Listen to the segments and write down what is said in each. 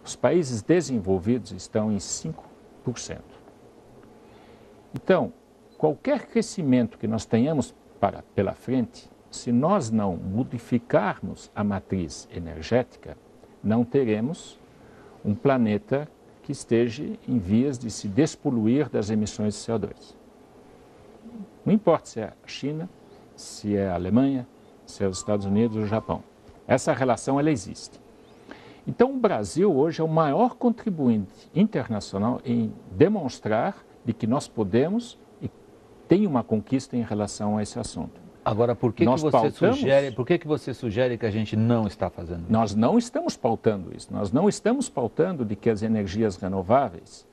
Os países desenvolvidos estão em 5%. Então, qualquer crescimento que nós tenhamos pela frente, se nós não modificarmos a matriz energética, não teremos um planeta que esteja em vias de se despoluir das emissões de CO2. Não importa se é a China, se é a Alemanha, se é os Estados Unidos ou o Japão. Essa relação, ela existe. Então, o Brasil hoje é o maior contribuinte internacional em demonstrar de que nós podemos e tem uma conquista em relação a esse assunto. Agora, por que você sugere que a gente não está fazendo isso? Nós não estamos pautando isso. Nós não estamos pautando de que as energias renováveis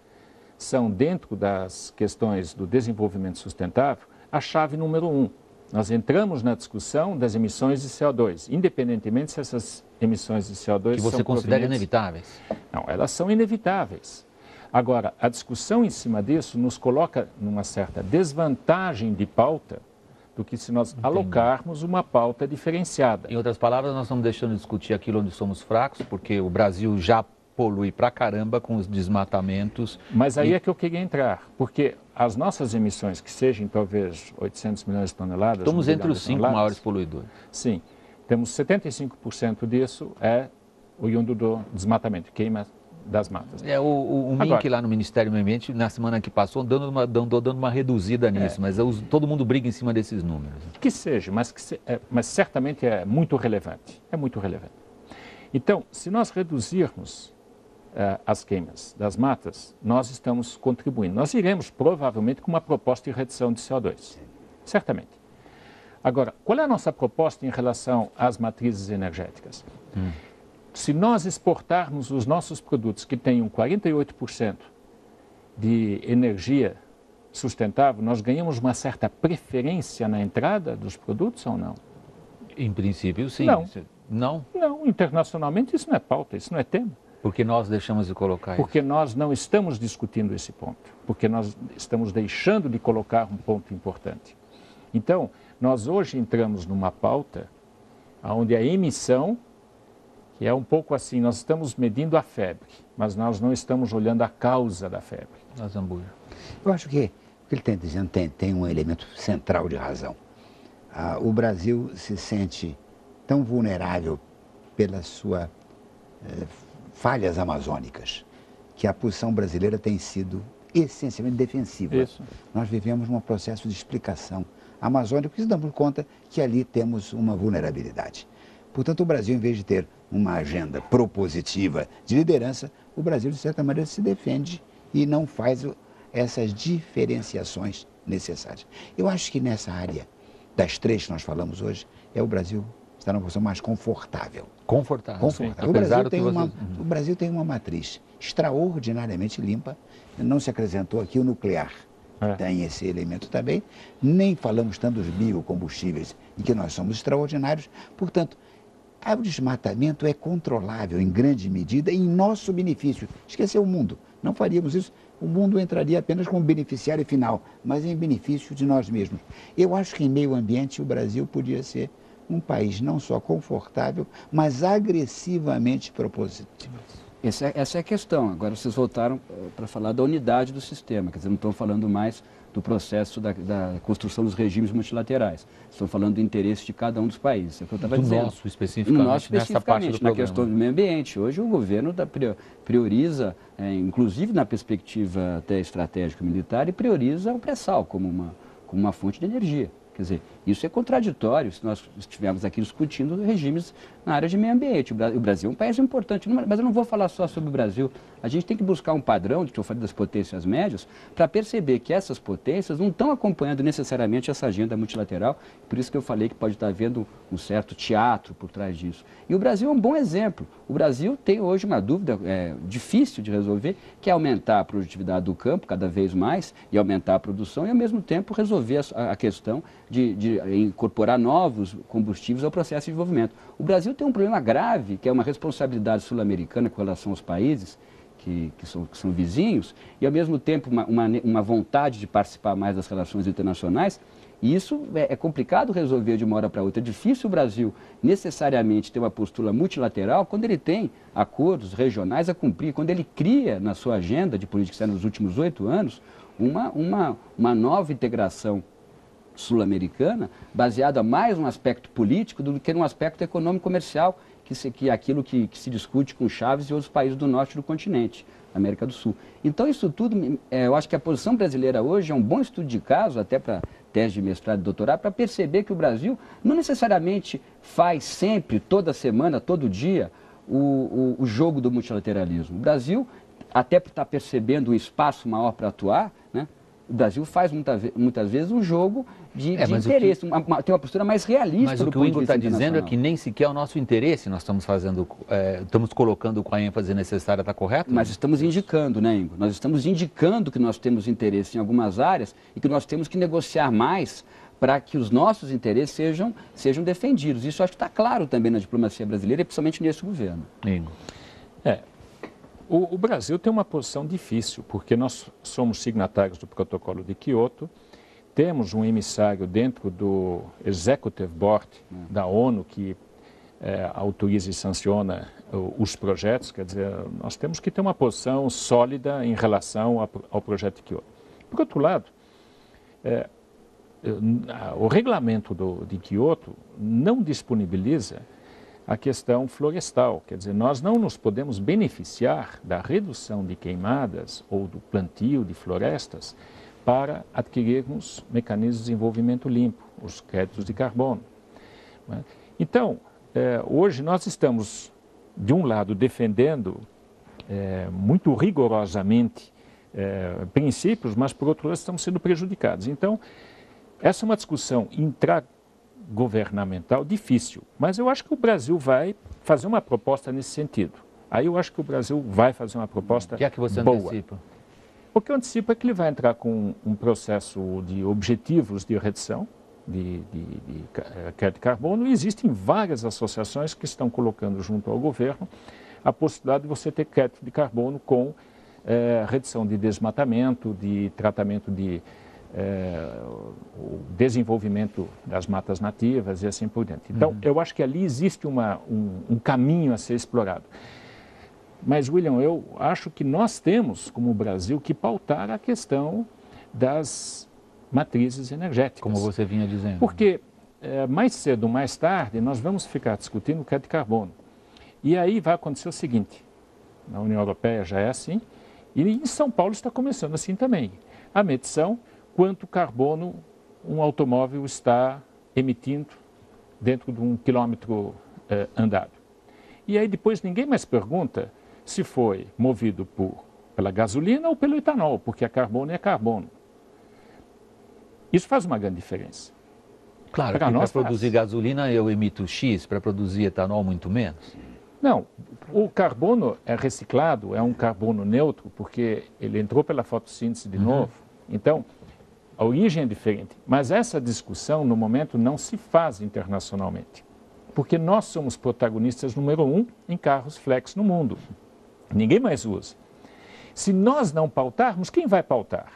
são, dentro das questões do desenvolvimento sustentável, a chave número 1. Nós entramos na discussão das emissões de CO2, independentemente se essas emissões de CO2 que você considera inevitáveis? Não, elas são inevitáveis. Agora, a discussão em cima disso nos coloca numa certa desvantagem de pauta do que se nós alocarmos uma pauta diferenciada. Em outras palavras, nós estamos deixando de discutir aquilo onde somos fracos, porque o Brasil já polui pra caramba com os desmatamentos. Mas aí é que eu queria entrar, porque as nossas emissões, que sejam talvez 800 milhões de toneladas... Estamos entre os 5 maiores poluidores. Sim, temos 75% disso é oriundo do desmatamento, queima das matas. O Mink lá no Ministério do Meio Ambiente, na semana que passou, dando uma reduzida nisso, mas todo mundo briga em cima desses números. Que seja, mas certamente é muito relevante. É muito relevante. Então, se nós reduzirmos as queimas das matas, nós estamos contribuindo. Nós iremos provavelmente com uma proposta de redução de CO2. Certamente. Agora, qual é a nossa proposta em relação às matrizes energéticas? Se nós exportarmos os nossos produtos que tenham 48% de energia sustentável, nós ganhamos uma certa preferência na entrada dos produtos ou não? Em princípio, sim. Não? Não, internacionalmente isso não é pauta, isso não é tema. Porque nós deixamos de colocar isso? Porque nós não estamos discutindo esse ponto, porque nós estamos deixando de colocar um ponto importante. Então, nós hoje entramos numa pauta onde a emissão, que é um pouco assim, nós estamos medindo a febre, mas nós não estamos olhando a causa da febre. Eu acho que o que ele está dizendo tem um elemento central de razão. O Brasil se sente tão vulnerável pelas suas falhas amazônicas, que a posição brasileira tem sido essencialmente defensiva. Isso. Nós vivemos num processo de explicação amazônica, porque damos conta que ali temos uma vulnerabilidade. Portanto, o Brasil, em vez de ter uma agenda propositiva de liderança, o Brasil, de certa maneira, se defende e não faz essas diferenciações necessárias. Eu acho que nessa área das três que nós falamos hoje, o Brasil está numa posição mais confortável. Confortável. O Brasil tem uma matriz extraordinariamente limpa, não se acrescentou aqui o nuclear. Tem esse elemento também, nem falamos tanto dos biocombustíveis, em que nós somos extraordinários, portanto, o desmatamento é controlável em grande medida em nosso benefício. Esquecer o mundo, não faríamos isso, o mundo entraria apenas como beneficiário final, mas em benefício de nós mesmos. Eu acho que em meio ambiente o Brasil podia ser um país não só confortável, mas agressivamente propositivo. Essa é a questão. Agora vocês voltaram para falar da unidade do sistema, quer dizer, não estão falando mais do processo da construção dos regimes multilaterais. Estão falando do interesse de cada um dos países. É o que eu estava dizendo. Nosso, especificamente, nessa parte do na questão do meio ambiente. Hoje o governo prioriza, inclusive na perspectiva até estratégica militar, e prioriza o pré-sal como uma fonte de energia. Quer dizer, isso é contraditório se nós estivermos aqui discutindo regimes na área de meio ambiente. O Brasil é um país importante, mas eu não vou falar só sobre o Brasil. A gente tem que buscar um padrão, que eu falei das potências médias, para perceber que essas potências não estão acompanhando necessariamente essa agenda multilateral. Por isso que eu falei que pode estar havendo um certo teatro por trás disso. E o Brasil é um bom exemplo. O Brasil tem hoje uma dúvida difícil de resolver, que é aumentar a produtividade do campo cada vez mais e aumentar a produção e, ao mesmo tempo, resolver a questão de incorporar novos combustíveis ao processo de desenvolvimento. O Brasil tem um problema grave, que é uma responsabilidade sul-americana com relação aos países que são vizinhos, e ao mesmo tempo uma vontade de participar mais das relações internacionais, E isso é complicado resolver de uma hora para outra. É difícil o Brasil necessariamente ter uma postura multilateral quando ele tem acordos regionais a cumprir, quando ele cria na sua agenda de política externa nos últimos 8 anos uma nova integração sul-americana baseada mais num aspecto político do que num aspecto econômico-comercial, que é aquilo que se discute com Chaves e outros países do norte do continente, América do Sul. Então, isso tudo, eu acho que a posição brasileira hoje é um bom estudo de caso, até para tese de mestrado e doutorado, para perceber que o Brasil não necessariamente faz sempre, toda semana, todo dia, o jogo do multilateralismo. O Brasil, até por estar percebendo um espaço maior para atuar, né, o Brasil faz muitas vezes um jogo de interesse, tem uma postura mais realista. Mas o que o Igor está dizendo é que nem sequer é o nosso interesse nós estamos fazendo, estamos colocando com a ênfase necessária, está correto? Mas estamos indicando, né, Igor? Nós estamos indicando que nós temos interesse em algumas áreas e que nós temos que negociar mais para que os nossos interesses sejam defendidos. Isso acho que está claro também na diplomacia brasileira e principalmente nesse governo. Igor. O Brasil tem uma posição difícil, porque nós somos signatários do Protocolo de Quioto, temos um emissário dentro do Executive Board da ONU que autoriza e sanciona os projetos, quer dizer, nós temos que ter uma posição sólida em relação ao projeto de Quioto. Por outro lado, o regulamento de Quioto não disponibiliza a questão florestal, quer dizer, nós não nos podemos beneficiar da redução de queimadas ou do plantio de florestas para adquirirmos mecanismos de desenvolvimento limpo, os créditos de carbono. Então, hoje nós estamos, de um lado, defendendo muito rigorosamente princípios, mas, por outro lado, estamos sendo prejudicados. Então, essa é uma discussão intragovernamental difícil, mas eu acho que o Brasil vai fazer uma proposta nesse sentido. Aí eu acho que o Brasil vai fazer uma proposta boa. O que é que você antecipa? O que eu antecipo é que ele vai entrar com um processo de objetivos de redução de crédito de carbono, e existem várias associações que estão colocando junto ao governo a possibilidade de você ter crédito de carbono com redução de desmatamento, de tratamento o desenvolvimento das matas nativas e assim por diante. Então, eu acho que ali existe um caminho a ser explorado. Mas, William, eu acho que nós temos, como Brasil, que pautar a questão das matrizes energéticas. Como você vinha dizendo. Porque mais cedo ou mais tarde nós vamos ficar discutindo o crédito de carbono. E aí vai acontecer o seguinte, na União Europeia já é assim, e em São Paulo está começando assim também. A medição, quanto carbono um automóvel está emitindo dentro de 1 quilômetro andado. E aí depois ninguém mais pergunta se foi movido pela gasolina ou pelo etanol, porque carbono é carbono. Isso faz uma grande diferença. Claro, para produzir gasolina eu emito X, para produzir etanol muito menos. Não, o carbono é reciclado, é um carbono neutro, porque ele entrou pela fotossíntese de novo. Então, a origem é diferente. Mas essa discussão, no momento, não se faz internacionalmente. Porque nós somos protagonistas número 1 em carros flex no mundo. Ninguém mais usa. Se nós não pautarmos, quem vai pautar?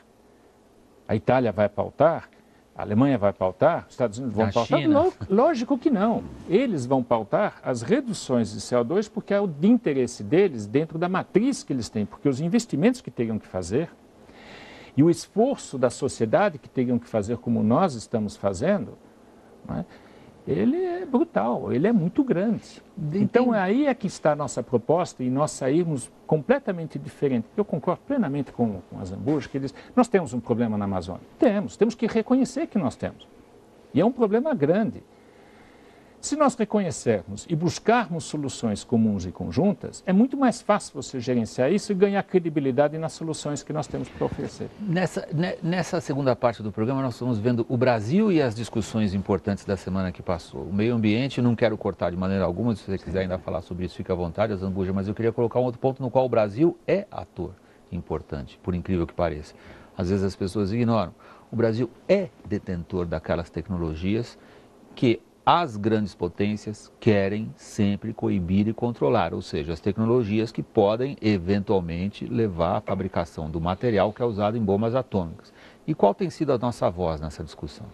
A Itália vai pautar? A Alemanha vai pautar? Os Estados Unidos vão pautar? Lógico que não. Eles vão pautar as reduções de CO2 porque é o de interesse deles dentro da matriz que eles têm. Porque os investimentos que teriam que fazer e o esforço da sociedade que teriam que fazer como nós estamos fazendo, não é? Ele é brutal, ele é muito grande. Então, aí é que está a nossa proposta e nós sairmos completamente diferente. Eu concordo plenamente com a Zambuja, que diz, nós temos um problema na Amazônia. Temos que reconhecer que nós temos. E é um problema grande. Se nós reconhecermos e buscarmos soluções comuns e conjuntas, é muito mais fácil você gerenciar isso e ganhar credibilidade nas soluções que nós temos para oferecer. Nessa segunda parte do programa, nós estamos vendo o Brasil e as discussões importantes da semana que passou. O meio ambiente, não quero cortar de maneira alguma, se você quiser ainda falar sobre isso, fica à vontade, Zambuja, mas eu queria colocar um outro ponto no qual o Brasil é ator importante, por incrível que pareça. Às vezes as pessoas ignoram. O Brasil é detentor daquelas tecnologias que as grandes potências querem sempre coibir e controlar, ou seja, as tecnologias que podem eventualmente levar à fabricação do material que é usado em bombas atômicas. E qual tem sido a nossa voz nessa discussão?